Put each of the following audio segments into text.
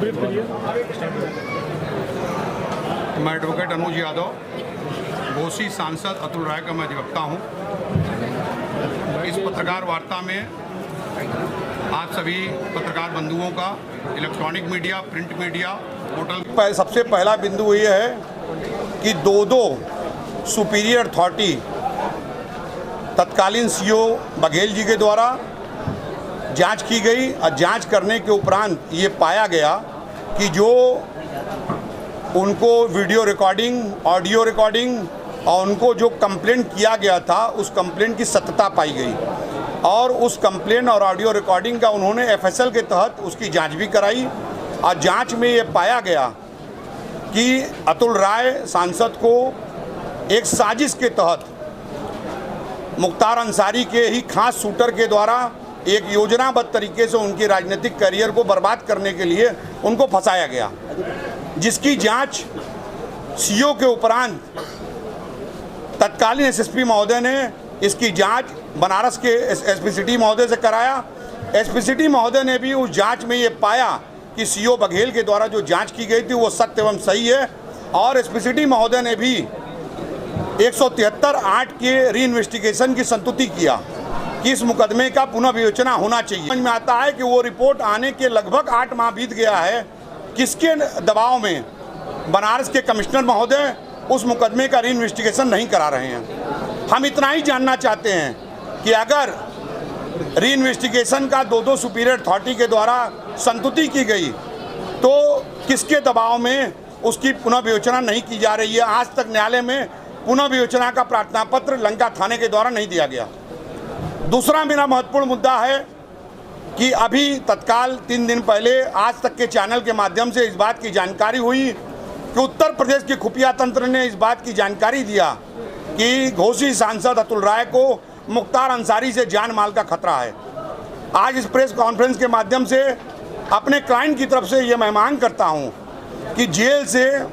मैं एडवोकेट अनुज यादव, घोसी सांसद अतुल राय का मैं अधिवक्ता हूँ। इस पत्रकार वार्ता में आप सभी पत्रकार बंधुओं का, electronic media, print media, portal. सबसे पहला बिंदु ये है कि दो सुपीरियर अथॉरिटी तत्कालीन सीओ बघेल जी के द्वारा जांच की गई और जांच करने के उपरांत ये पाया गया कि जो उनको वीडियो रिकॉर्डिंग, ऑडियो रिकॉर्डिंग और उनको जो कंप्लेंट किया गया था उस कंप्लेंट की सत्यता पाई गई और उस कंप्लेंट और ऑडियो रिकॉर्डिंग का उन्होंने एफएसएल के तहत उसकी जांच भी कराई और जांच में ये पाया गया कि अतुल राय सांसद को एक साजिश के तहत मुख्तार अंसारी के ही खास शूटर के द्वारा एक योजनाबद्ध तरीके से उनके राजनीतिक करियर को बर्बाद करने के लिए उनको फंसाया गया, जिसकी जांच सीओ के उपरांत तत्कालीन एसएसपी महोदय ने इसकी जांच बनारस के एसपी सिटी महोदय से कराया। एसपी सिटी महोदय ने भी उस जांच में ये पाया कि सीओ बघेल के द्वारा जो जांच की गई थी वो सत्य एवं सही है और एसपी सिटी महोदय ने भी 173(8) के री इन्वेस्टिगेशन की संतुति किया कि इस मुकदमे का पुनः विवेचना होना चाहिए। समझ में आता है कि वो रिपोर्ट आने के लगभग 8 माह बीत गया है, किसके दबाव में बनारस के कमिश्नर महोदय उस मुकदमे का री इन्वेस्टिगेशन नहीं करा रहे हैं। हम इतना ही जानना चाहते हैं कि अगर री इन्वेस्टिगेशन का दो सुपीरियर अथॉरिटी के द्वारा संतुति की गई तो किसके दबाव में उसकी पुनः विवेचना नहीं की जा रही है। आज तक न्यायालय में पुनः विवेचना का प्रार्थना पत्र लंका थाने के द्वारा नहीं दिया गया। दूसरा मेरा महत्वपूर्ण मुद्दा है कि अभी तत्काल 3 दिन पहले आज तक के चैनल के माध्यम से इस बात की जानकारी हुई कि उत्तर प्रदेश के खुफिया तंत्र ने इस बात की जानकारी दिया कि घोसी सांसद अतुल राय को मुख्तार अंसारी से जान माल का खतरा है। आज इस प्रेस कॉन्फ्रेंस के माध्यम से अपने क्लाइंट की तरफ से ये मैं मांग करता हूँ कि जेल से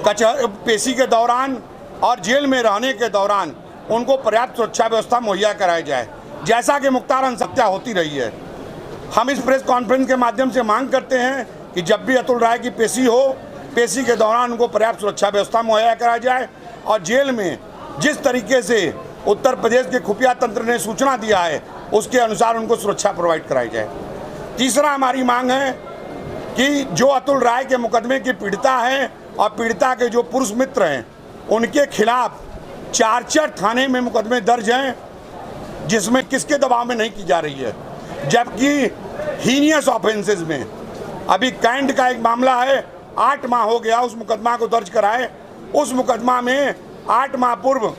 पेशी के दौरान और जेल में रहने के दौरान उनको पर्याप्त सुरक्षा व्यवस्था मुहैया कराई जाए, जैसा कि मुख्तार हत्या होती रही है। हम इस प्रेस कॉन्फ्रेंस के माध्यम से मांग करते हैं कि जब भी अतुल राय की पेशी हो, पेशी के दौरान उनको पर्याप्त सुरक्षा व्यवस्था मुहैया कराई जाए और जेल में जिस तरीके से उत्तर प्रदेश के खुफिया तंत्र ने सूचना दिया है उसके अनुसार उनको सुरक्षा प्रोवाइड कराई जाए। तीसरा हमारी मांग है कि जो अतुल राय के मुकदमे की पीड़िता हैं और पीड़िता के जो पुरुष मित्र हैं उनके खिलाफ 4 थाने में मुकदमे दर्ज हैं, जिसमें किसके दबाव में नहीं की जा रही है, जबकि हीनियस ऑफेंसेस में अभी कैंट का एक मामला है, 8 माह हो गया उस मुकदमा को दर्ज कराए। उस मुकदमा में 8 माह पूर्व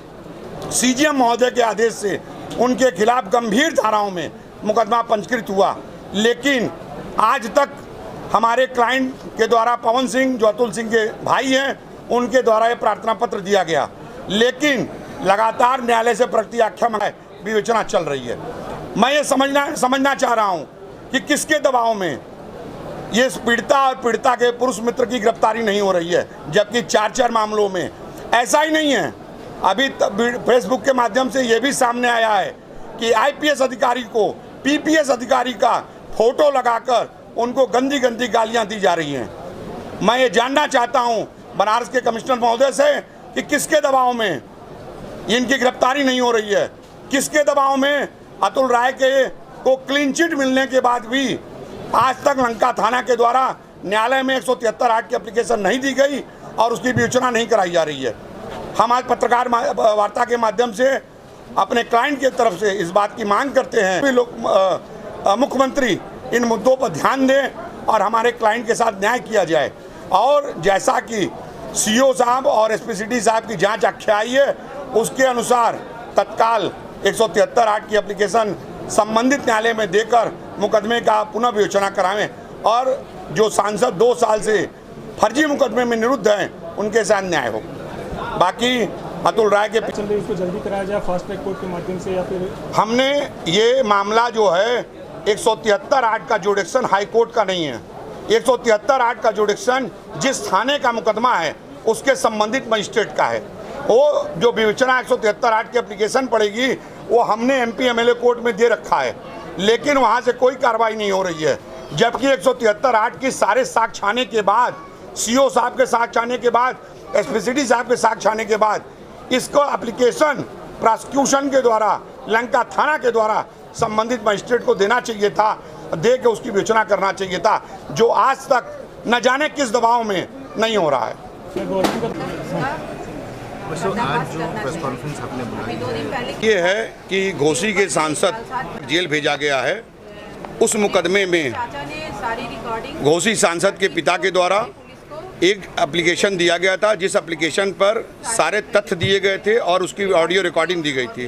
सीजीएम महोदय के आदेश से उनके खिलाफ गंभीर धाराओं में मुकदमा पंजीकृत हुआ, लेकिन आज तक हमारे क्लाइंट के द्वारा पवन सिंह जो अतुल सिंह के भाई हैं उनके द्वारा ये प्रार्थना पत्र दिया गया, लेकिन लगातार न्यायालय से प्रत्याख्या विवेचना चल रही है। मैं ये समझना चाह रहा हूँ कि किसके दबाव में ये पीड़िता और पीड़िता के पुरुष मित्र की गिरफ्तारी नहीं हो रही है, जबकि 4 मामलों में ऐसा ही नहीं है। अभी फेसबुक के माध्यम से ये भी सामने आया है कि आईपीएस अधिकारी को पीपीएस अधिकारी का फोटो लगाकर उनको गंदी गंदी गालियां दी जा रही हैं। मैं ये जानना चाहता हूं बनारस के कमिश्नर महोदय से कि किसके दबाव में इनकी गिरफ्तारी नहीं हो रही है, किसके दबाव में अतुल राय के को क्लीन चिट मिलने के बाद भी आज तक लंका थाना के द्वारा न्यायालय में 173(8) की एप्लीकेशन नहीं दी गई और उसकी विवेचना नहीं कराई जा रही है। हम आज पत्रकार वार्ता के माध्यम से अपने क्लाइंट की तरफ से इस बात की मांग करते हैं कि लोग मुख्यमंत्री इन मुद्दों पर ध्यान दें और हमारे क्लाइंट के साथ न्याय किया जाए। और जैसा कि सीओ साहब और एसपी सिटी साहब की जांच आख्या आई है उसके अनुसार तत्काल 173(8) की एप्लीकेशन संबंधित न्यायालय में देकर मुकदमे का पुनः विवेचना कराएं और जो सांसद 2 साल से फर्जी मुकदमे में निरुद्ध हैं उनके साथ न्याय हो। बाकी अतुल राय के उसको जल्दी कराया जाए फास्ट ट्रैक कोर्ट के माध्यम से, या फिर हमने ये मामला जो है 173(8) का जुडिक्शन हाई कोर्ट का नहीं है। 173(8) का जुडिक्शन जिस थाने का मुकदमा है उसके संबंधित मजिस्ट्रेट का है। वो जो विवेचना 173(8) की एप्लीकेशन पड़ेगी वो हमने MP MLA कोर्ट में दे रखा है, लेकिन वहाँ से कोई कार्रवाई नहीं हो रही है। जबकि 173(8) की सारे साक्ष्य आने के बाद, सीओ साहब के साक्ष्य आने के बाद, एसपीसीडी साहब के साक्ष्य आने के बाद इसको एप्लीकेशन प्रोसिक्यूशन के द्वारा, लंका थाना के द्वारा संबंधित मजिस्ट्रेट को देना चाहिए था, दे के उसकी विवेचना करना चाहिए था, जो आज तक न जाने किस दबाव में नहीं हो रहा है। आज जो प्रेस कॉन्फ्रेंस आपने बुलाई ये है कि घोसी के सांसद जेल भेजा गया है। उस मुकदमे में घोसी सांसद के पिता के द्वारा एक एप्लीकेशन दिया गया था, जिस एप्लीकेशन पर सारे तथ्य दिए गए थे और उसकी ऑडियो रिकॉर्डिंग दी गई थी।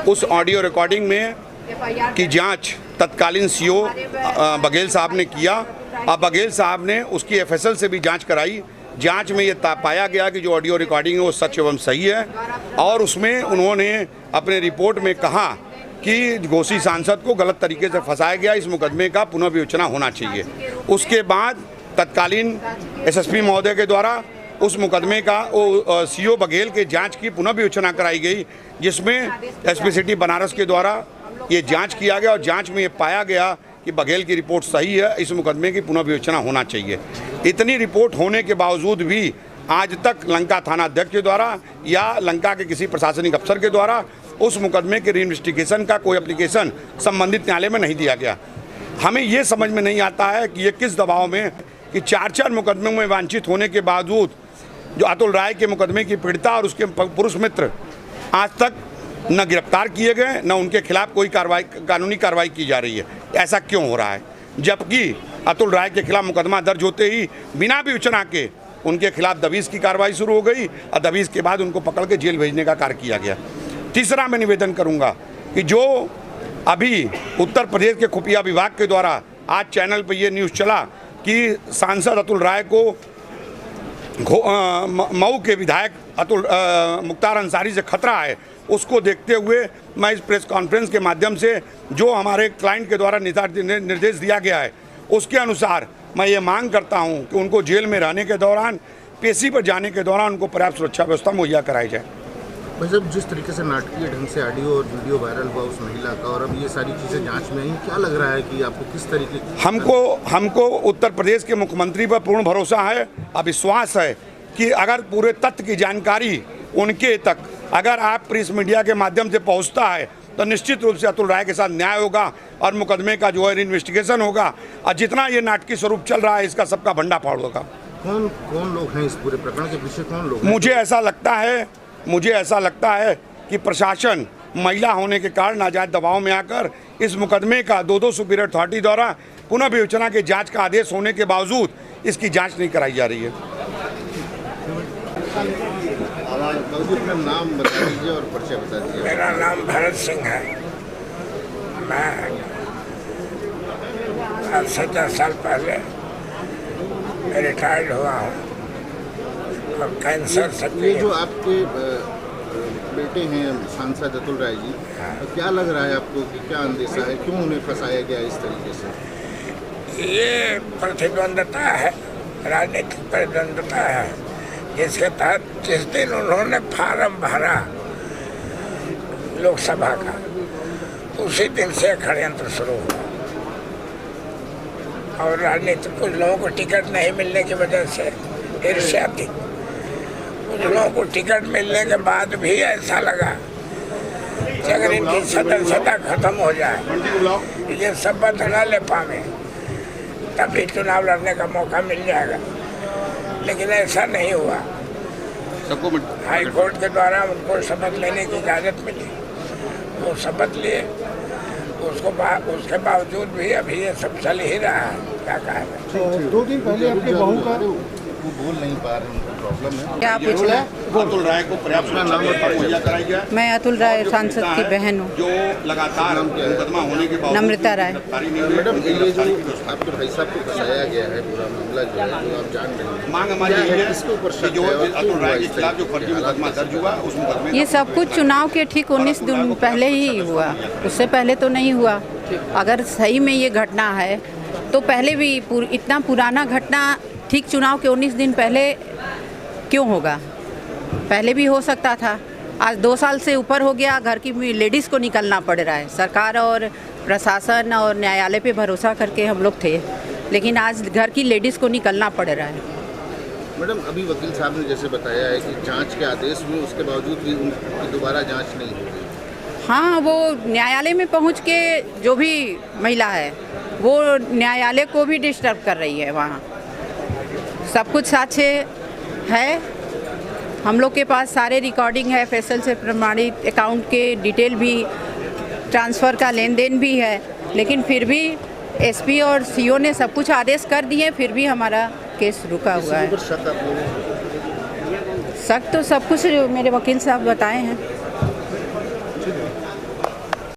उस ऑडियो रिकॉर्डिंग में की जांच तत्कालीन सीओ बघेल साहब ने किया और बघेल साहब ने उसकी एफएसएल से भी जांच कराई। जांच में ये पाया गया कि जो ऑडियो रिकॉर्डिंग है वो सच एवं सही है और उसमें उन्होंने अपने रिपोर्ट में कहा कि घोसी सांसद को गलत तरीके से फंसाया गया, इस मुकदमे का पुनः विवेचना होना चाहिए। उसके बाद तत्कालीन एसएसपी महोदय के द्वारा उस मुकदमे का सीओ बघेल के जांच की पुनः विवेचना कराई गई, जिसमें एसपी बनारस के द्वारा ये जांच किया गया और जांच में ये पाया गया कि बघेल की रिपोर्ट सही है, इस मुकदमे की पुनः विवेचना होना चाहिए। इतनी रिपोर्ट होने के बावजूद भी आज तक लंका थाना अध्यक्ष के द्वारा या लंका के किसी प्रशासनिक अफसर के द्वारा उस मुकदमे के रीइन्वेस्टिगेशन का कोई एप्लीकेशन संबंधित न्यायालय में नहीं दिया गया। हमें ये समझ में नहीं आता है कि ये किस दबाव में कि 4 मुकदमों में वांछित होने के बावजूद जो अतुल राय के मुकदमे की पीड़िता और उसके पुरुष मित्र आज तक न गिरफ्तार किए गए, न उनके खिलाफ कोई कानूनी कार्रवाई की जा रही है। ऐसा क्यों हो रहा है, जबकि अतुल राय के खिलाफ मुकदमा दर्ज होते ही बिना विवेचना के उनके खिलाफ दबिश की कार्रवाई शुरू हो गई और दबिश के बाद उनको पकड़ के जेल भेजने का कार्य किया गया। तीसरा मैं निवेदन करूंगा कि जो अभी उत्तर प्रदेश के खुफिया विभाग के द्वारा आज चैनल पर यह न्यूज़ चला कि सांसद अतुल राय को मऊ के विधायक मुख्तार अंसारी से खतरा है, उसको देखते हुए मैं इस प्रेस कॉन्फ्रेंस के माध्यम से जो हमारे क्लाइंट के द्वारा निर्देश दिया गया है उसके अनुसार मैं ये मांग करता हूं कि उनको जेल में रहने के दौरान, पेशी पर जाने के दौरान उनको पर्याप्त सुरक्षा व्यवस्था मुहैया कराई जाए। भाई साहब, जिस तरीके से नाटकीय ढंग से ऑडियो और वीडियो वायरल हुआ उस महिला का और अब ये सारी चीज़ें जांच में आई, क्या लग रहा है कि आपको किस तरीके हमको उत्तर प्रदेश के मुख्यमंत्री पर पूर्ण भरोसा है और विश्वास है कि अगर पूरे तथ्य की जानकारी उनके तक अगर आप प्रेस मीडिया के माध्यम से पहुंचता है तो निश्चित रूप से अतुल राय के साथ न्याय होगा और मुकदमे का जो है इन्वेस्टिगेशन होगा और जितना ये नाटकीय स्वरूप चल रहा है इसका सबका भंडाफोड़ होगा। कौन लोग हैं इस पूरे प्रकरण के पीछे, कौन लोग हैं? मुझे ऐसा लगता है कि प्रशासन महिला होने के कारण नाजायज दबाव में आकर इस मुकदमे का 2 सुपीरियर अथॉरिटी द्वारा पुनः विवेचना के जांच का आदेश होने के बावजूद इसकी जांच नहीं कराई जा रही है। अपना नाम बता दीजिए और परिचय बता दीजिए। मेरा नाम भरत सिंह है। मैं 17 साल पहले रिटायर्ड हुआ हूँ और कैंसर से ये जो आपके बेटे हैं सांसद अतुल राय जी, तो क्या लग रहा है आपको कि क्या अंदेशा है, क्यों उन्हें फंसाया गया इस तरीके से? ये प्रतिद्वंदता है, राजनीतिक प्रतिद्वंदता है, जिसके तहत जिस दिन उन्होंने फार्म भरा लोकसभा का उसी दिन से षड्यंत्र शुरू हुआ और राजनीतिक कुछ लोगों को टिकट नहीं मिलने की वजह से ईर्ष्या थी। कुछ लोगों को टिकट मिलने के बाद भी ऐसा लगा कि अगर इनकी सदस्यता खत्म हो जाए, ये शपथ न ले पावे, तभी चुनाव लड़ने का मौका मिल जाएगा, लेकिन ऐसा नहीं हुआ। हाई कोर्ट के द्वारा उनको शपथ लेने की इजाज़त मिली, वो शपथ लिए, उसके बावजूद भी अभी ये सब चल ही रहा है। क्या कहें? 2 दिन पहले आपके बहू का वो बोल नहीं पा रहे, उनको प्रॉब्लम है। क्या पूछना है? अतुल राय को पर्याप्त सुरक्षा मुहैया कराई जाए। मैं अतुल राय सांसद की बहन हूँ, जो लगातार मुकदमा होने के बाद नम्रता राय। मैडम, ये जो आपके भाई साहब को फंसाया गया है, पूरा मामला जो है जो आप जान रहे हैं, मांग हमारी ये है इसके ऊपर कि जो अतुल राय के खिलाफ जो फर्जी मुकदमा दर्ज हुआ उस मुकदमे ये सब कुछ चुनाव के ठीक 19 दिन पहले ही हुआ, उससे पहले तो नहीं हुआ। अगर सही में ये घटना है तो पहले भी इतना पुराना घटना ठीक चुनाव के 19 दिन पहले क्यों होगा? पहले भी हो सकता था। आज 2 साल से ऊपर हो गया, घर की लेडीज़ को निकलना पड़ रहा है। सरकार और प्रशासन और न्यायालय पे भरोसा करके हम लोग थे, लेकिन आज घर की लेडीज़ को निकलना पड़ रहा है। मैडम, अभी वकील साहब ने जैसे बताया है कि जांच के आदेश हुए, उसके बावजूद भी उनकी दोबारा जांच नहीं हुई। हाँ, वो न्यायालय में पहुंच के जो भी महिला है वो न्यायालय को भी डिस्टर्ब कर रही है। वहाँ सब कुछ साक्ष्य है, हम लोग के पास सारे रिकॉर्डिंग है, फैसल से प्रमाणित अकाउंट के डिटेल भी, ट्रांसफ़र का लेन देन भी है, लेकिन फिर भी एसपी और सीओ ने सब कुछ आदेश कर दिए, फिर भी हमारा केस रुका हुआ है। शक आप लोगों को? शक तो सब कुछ मेरे वकील साहब बताए हैं।